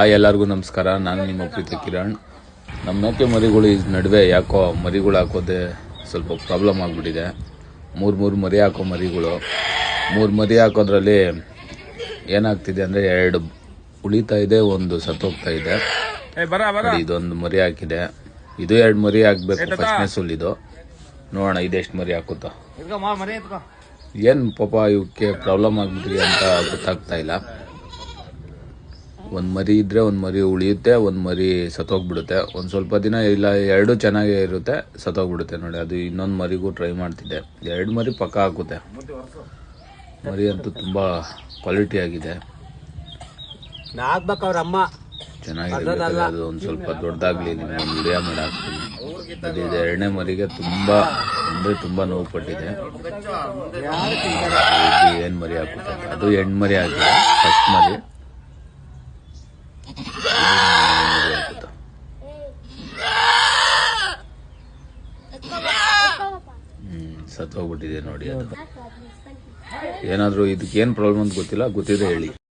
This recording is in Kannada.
ಎಲ್ಲರಿಗೂ ನಮಸ್ಕಾರ. ನಾನು ನಿಮ್ಮ ಪ್ರೀತಿ ಕಿರಣ್. ನಮ್ಮ ಮೇಕೆ ಮರಿಗಳು ಈ ನಡುವೆ ಯಾಕೋ ಮರಿಗಳು ಹಾಕೋದೆ ಸ್ವಲ್ಪ ಪ್ರಾಬ್ಲಮ್ ಆಗಿಬಿಟ್ಟಿದೆ. ಮೂರು ಮರಿ ಹಾಕೋ ಮರಿಗಳು, 3 ಮರಿ ಹಾಕೋದ್ರಲ್ಲಿ ಏನಾಗ್ತಿದೆ ಅಂದರೆ 2 ಉಳಿತಾ ಇದೆ, 1 ಸತ್ತೋಗ್ತಾ ಇದೆ. ಇದೊಂದು ಮರಿ ಹಾಕಿದೆ, ಇದು 2 ಮರಿ ಹಾಕಬೇಕು. ಫಸ್ಟ್ನೇ ಸುಲಿದು ನೋಡೋಣ ಇದೆಷ್ಟು ಮರಿ ಹಾಕುತ್ತಾ. ಏನು ಪಾಪ ಇವಕ್ಕೆ ಪ್ರಾಬ್ಲಮ್ ಆಗ್ಬಿಟ್ರಿ ಅಂತ ಗೊತ್ತಾಗ್ತಾ ಇಲ್ಲ. 1 ಮರಿ ಇದ್ರೆ 1 ಮರಿ ಉಳಿಯುತ್ತೆ, 1 ಮರಿ ಸತ್ತೋಗ್ಬಿಡುತ್ತೆ. ಒಂದು ಸ್ವಲ್ಪ ದಿನ ಇಲ್ಲ 2 ಚೆನ್ನಾಗೇ ಇರುತ್ತೆ, ಸತ್ತೋಗ್ಬಿಡುತ್ತೆ. ನೋಡಿ ಅದು ಇನ್ನೊಂದು ಮರಿಗೂ ಟ್ರೈ ಮಾಡ್ತಿದ್ದೆ. 2 ಮರಿ ಪಕ್ಕ ಹಾಕುತ್ತೆ. ಮರಿ ಅಂತೂ ತುಂಬ ಕ್ವಾಲಿಟಿ ಆಗಿದೆ, ಚೆನ್ನಾಗಿದೆ. ಅದು ಒಂದು ಸ್ವಲ್ಪ ದೊಡ್ಡದಾಗಲಿ, ನಿಮ್ಗೆ ವಿಡಿಯೋ ಮಾಡಿ ಹಾಕ್ತೀನಿ. ಅದು 2ನೇ ಮರಿಗೆ ತುಂಬ ನೋವು ಪಟ್ಟಿದೆ. ಏನು ಮರಿ ಹಾಕುತ್ತೆ, ಅದು ಹೆಣ್ಣು ಮರಿ ಆಗಿದೆ. ಫಸ್ಟ್ ಮರಿ ಸತ್ತೋಗ್ಬಿಟ್ಟಿದೆ ನೋಡಿ. ಅದು ಏನಾದರೂ ಇದಕ್ಕೇನು ಪ್ರಾಬ್ಲಮ್ ಅಂತ ಗೊತ್ತಿಲ್ಲ, ಗೊತ್ತಿದ್ರೆ ಹೇಳಿ.